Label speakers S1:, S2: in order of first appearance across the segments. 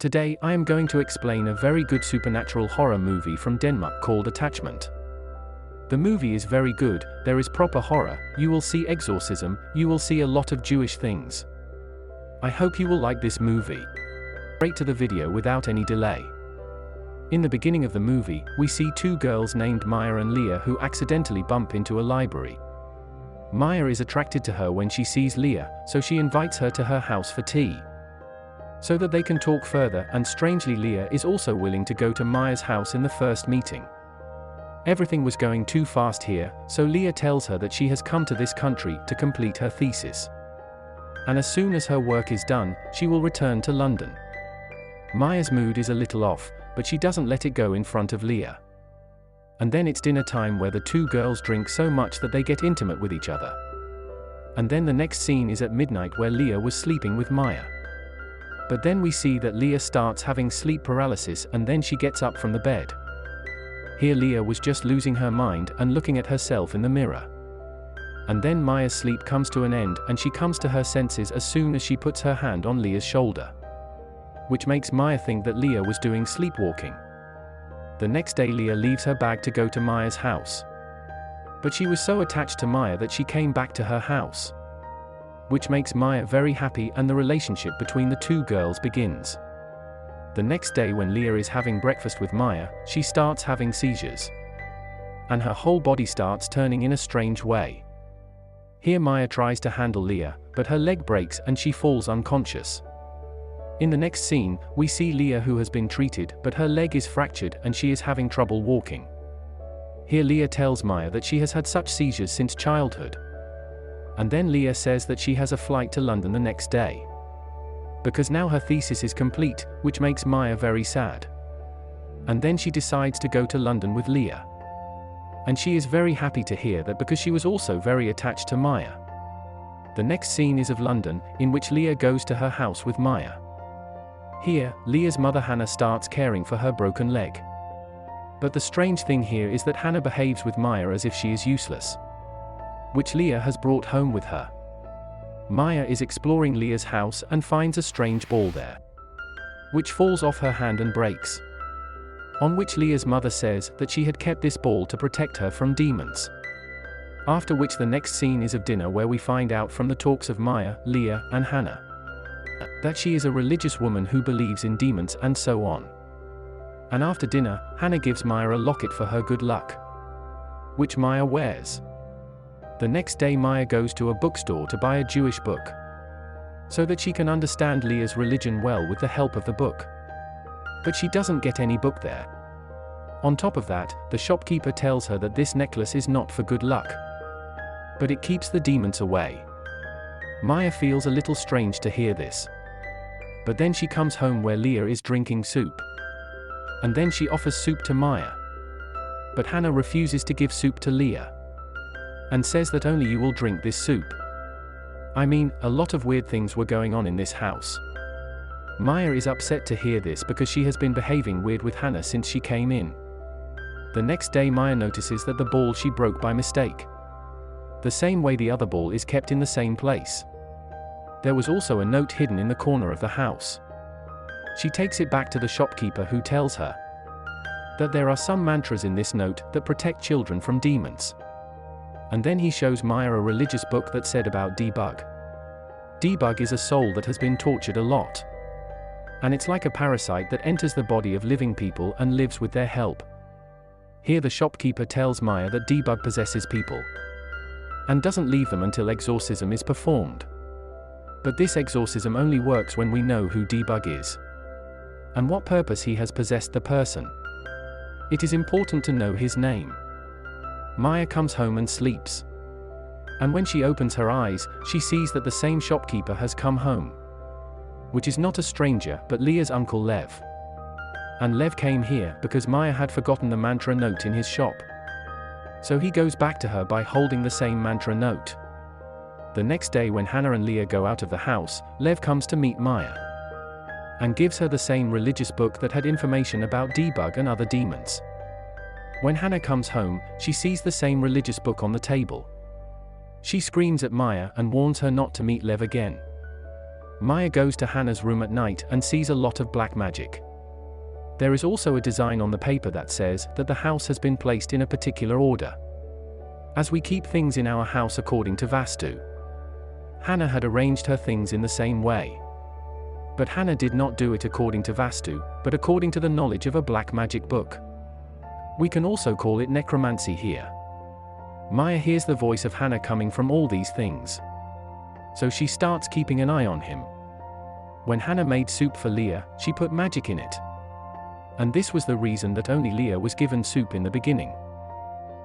S1: Today I am going to explain a very good supernatural horror movie from Denmark called Attachment. The movie is very good, there is proper horror, you will see exorcism, you will see a lot of Jewish things. I hope you will like this movie. Straight to the video without any delay. In the beginning of the movie, we see two girls named Maya and Leah who accidentally bump into a library. Maya is attracted to her when she sees Leah, so she invites her to her house for tea, so that they can talk further, and strangely Leah is also willing to go to Maya's house in the first meeting. Everything was going too fast here, so Leah tells her that she has come to this country to complete her thesis. And as soon as her work is done, she will return to London. Maya's mood is a little off, but she doesn't let it go in front of Leah. And then it's dinner time where the two girls drink so much that they get intimate with each other. And then the next scene is at midnight where Leah was sleeping with Maya. But then we see that Leah starts having sleep paralysis and then she gets up from the bed. Here Leah was just losing her mind and looking at herself in the mirror. And then Maya's sleep comes to an end and she comes to her senses as soon as she puts her hand on Leah's shoulder, which makes Maya think that Leah was doing sleepwalking. The next day Leah leaves her bag to go to Maya's house. But she was so attached to Maya that she came back to her house, which makes Maya very happy and the relationship between the two girls begins. The next day when Leah is having breakfast with Maya, she starts having seizures. And her whole body starts turning in a strange way. Here Maya tries to handle Leah, but her leg breaks and she falls unconscious. In the next scene, we see Leah who has been treated, but her leg is fractured and she is having trouble walking. Here Leah tells Maya that she has had such seizures since childhood. And then Leah says that she has a flight to London the next day, because now her thesis is complete, which makes Maya very sad. And then she decides to go to London with Leah. And she is very happy to hear that because she was also very attached to Maya. The next scene is of London, in which Leah goes to her house with Maya. Here, Leah's mother Hannah starts caring for her broken leg. But the strange thing here is that Hannah behaves with Maya as if she is useless, which Leah has brought home with her. Maya is exploring Leah's house and finds a strange ball there, which falls off her hand and breaks. On which Leah's mother says that she had kept this ball to protect her from demons. After which the next scene is of dinner where we find out from the talks of Maya, Leah, and Hannah that she is a religious woman who believes in demons and so on. And after dinner, Hannah gives Maya a locket for her good luck, which Maya wears. The next day Maya goes to a bookstore to buy a Jewish book, so that she can understand Leah's religion well with the help of the book. But she doesn't get any book there. On top of that, the shopkeeper tells her that this necklace is not for good luck, but it keeps the demons away. Maya feels a little strange to hear this. But then she comes home where Leah is drinking soup. And then she offers soup to Maya. But Hannah refuses to give soup to Leah, and says that only you will drink this soup. I mean, a lot of weird things were going on in this house. Maya is upset to hear this because she has been behaving weird with Hannah since she came in. The next day Maya notices that the ball she broke by mistake, the same way the other ball, is kept in the same place. There was also a note hidden in the corner of the house. She takes it back to the shopkeeper who tells her that there are some mantras in this note that protect children from demons. And then he shows Maya a religious book that said about debug. Debug is a soul that has been tortured a lot. And it's like a parasite that enters the body of living people and lives with their help. Here the shopkeeper tells Maya that debug possesses people, and doesn't leave them until exorcism is performed. But this exorcism only works when we know who debug is, and what purpose he has possessed the person. It is important to know his name. Maya comes home and sleeps. And when she opens her eyes, she sees that the same shopkeeper has come home, which is not a stranger but Leah's uncle Lev. And Lev came here because Maya had forgotten the mantra note in his shop. So he goes back to her by holding the same mantra note. The next day when Hannah and Leah go out of the house, Lev comes to meet Maya and gives her the same religious book that had information about debug and other demons. When Hannah comes home, she sees the same religious book on the table. She screams at Maya and warns her not to meet Lev again. Maya goes to Hannah's room at night and sees a lot of black magic. There is also a design on the paper that says that the house has been placed in a particular order, as we keep things in our house according to Vastu. Hannah had arranged her things in the same way. But Hannah did not do it according to Vastu, but according to the knowledge of a black magic book. We can also call it necromancy here. Maya hears the voice of Hannah coming from all these things. So she starts keeping an eye on him. When Hannah made soup for Leah, she put magic in it. And this was the reason that only Leah was given soup in the beginning.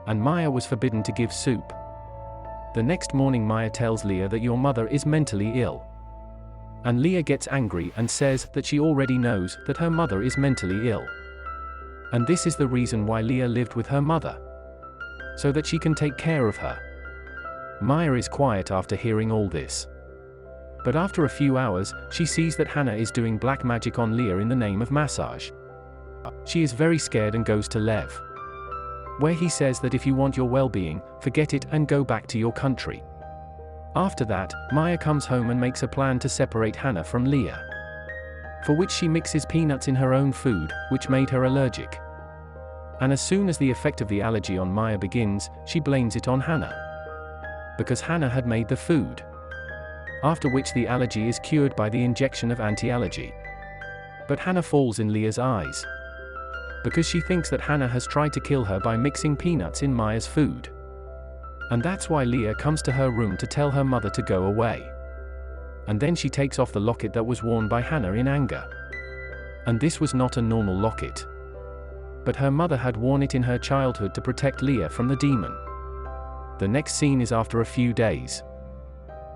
S1: And Maya was forbidden to give soup. The next morning Maya tells Leah that your mother is mentally ill. And Leah gets angry and says that she already knows that her mother is mentally ill. And this is the reason why Leah lived with her mother, so that she can take care of her. Maya is quiet after hearing all this. But after a few hours, she sees that Hannah is doing black magic on Leah in the name of massage. She is very scared and goes to Lev, where he says that if you want your well-being, forget it and go back to your country. After that, Maya comes home and makes a plan to separate Hannah from Leah, for which she mixes peanuts in her own food, which made her allergic. And as soon as the effect of the allergy on Maya begins, she blames it on Hannah, because Hannah had made the food. After which the allergy is cured by the injection of anti-allergy. But Hannah falls in Leah's eyes, because she thinks that Hannah has tried to kill her by mixing peanuts in Maya's food. And that's why Leah comes to her room to tell her mother to go away. And then she takes off the locket that was worn by Hannah in anger. And this was not a normal locket, but her mother had worn it in her childhood to protect Leah from the demon. The next scene is after a few days,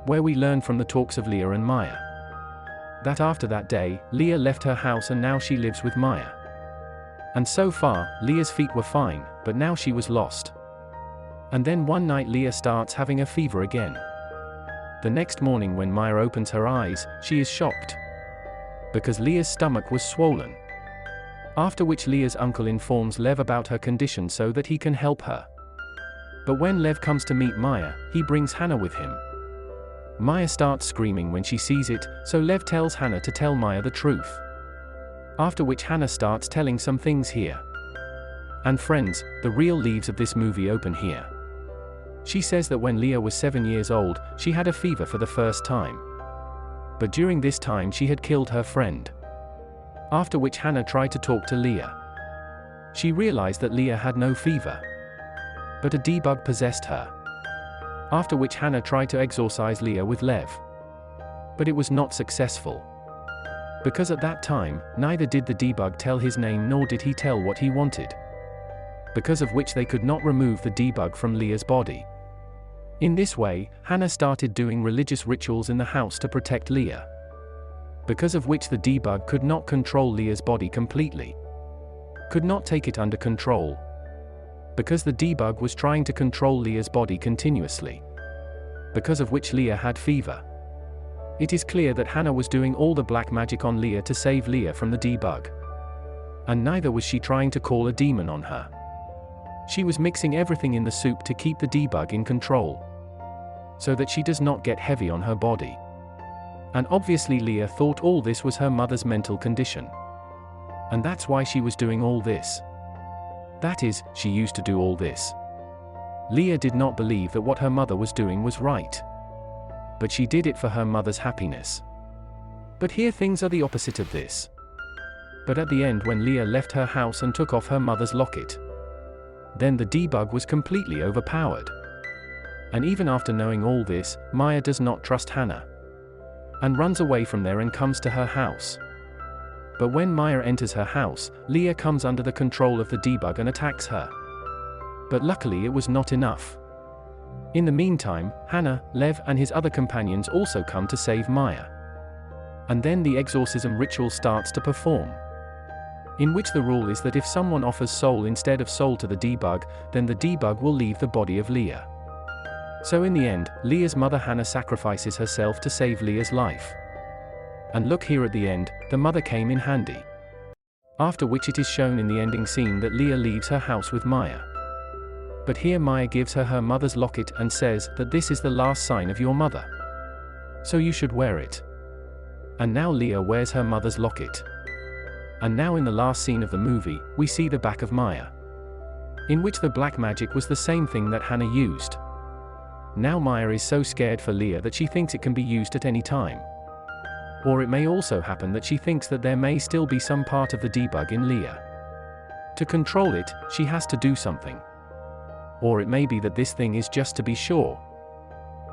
S1: where we learn from the talks of Leah and Maya, that after that day, Leah left her house and now she lives with Maya. And so far, Leah's feet were fine, but now she was lost. And then one night Leah starts having a fever again. The next morning when Maya opens her eyes, she is shocked, because Leah's stomach was swollen. After which Leah's uncle informs Lev about her condition so that he can help her. But when Lev comes to meet Maya, he brings Hannah with him. Maya starts screaming when she sees it, so Lev tells Hannah to tell Maya the truth. After which Hannah starts telling some things here. And friends, the real leaves of this movie open here. She says that when Leah was 7 years old, she had a fever for the first time. But during this time she had killed her friend. After which Hannah tried to talk to Leah. She realized that Leah had no fever, but a debug possessed her. After which Hannah tried to exorcise Leah with Lev. But it was not successful, because at that time, neither did the debug tell his name nor did he tell what he wanted, because of which they could not remove the debug from Leah's body. In this way, Hannah started doing religious rituals in the house to protect Leah, because of which the debug could not control Leah's body completely, could not take it under control, because the debug was trying to control Leah's body continuously, because of which Leah had fever. It is clear that Hannah was doing all the black magic on Leah to save Leah from the debug. And neither was she trying to call a demon on her. She was mixing everything in the soup to keep the debug in control, so that she does not get heavy on her body. And obviously Leah thought all this was her mother's mental condition. And that's why she was doing all this. That is, she used to do all this. Leah did not believe that what her mother was doing was right, but she did it for her mother's happiness. But here things are the opposite of this. But at the end when Leah left her house and took off her mother's locket, then the debug was completely overpowered. And even after knowing all this, Maya does not trust Hannah, and runs away from there and comes to her house. But when Maya enters her house, Leah comes under the control of the debug and attacks her. But luckily it was not enough. In the meantime, Hannah, Lev and his other companions also come to save Maya. And then the exorcism ritual starts to perform, in which the rule is that if someone offers soul instead of soul to the debug, then the debug will leave the body of Leah. So in the end, Leah's mother Hannah sacrifices herself to save Leah's life. And look here at the end, the mother came in handy. After which it is shown in the ending scene that Leah leaves her house with Maya. But here Maya gives her her mother's locket and says that this is the last sign of your mother, so you should wear it. And now Leah wears her mother's locket. And now in the last scene of the movie, we see the back of Maya, in which the black magic was the same thing that Hannah used. Now Maya is so scared for Leah that she thinks it can be used at any time. Or it may also happen that she thinks that there may still be some part of the debug in Leah. To control it, she has to do something. Or it may be that this thing is just to be sure.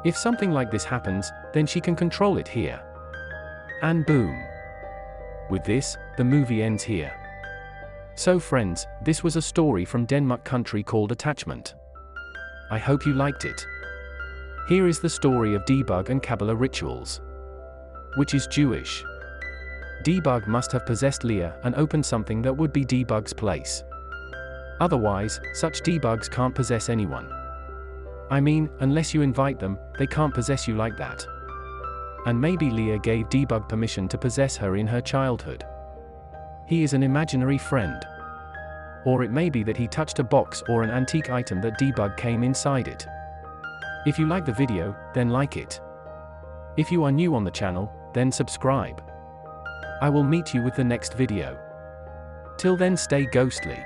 S1: If something like this happens, then she can control it here. And boom. With this, the movie ends here. So friends, this was a story from Denmark country called Attachment. I hope you liked it. Here is the story of Debug and Kabbalah rituals, which is Jewish. Debug must have possessed Leah and opened something that would be Debug's place. Otherwise, such Debugs can't possess anyone. I mean, unless you invite them, they can't possess you like that. And maybe Leah gave Debug permission to possess her in her childhood. He is an imaginary friend. Or it may be that he touched a box or an antique item that Debug came inside it. If you like the video, then like it. If you are new on the channel, then subscribe. I will meet you with the next video. Till then, stay ghostly.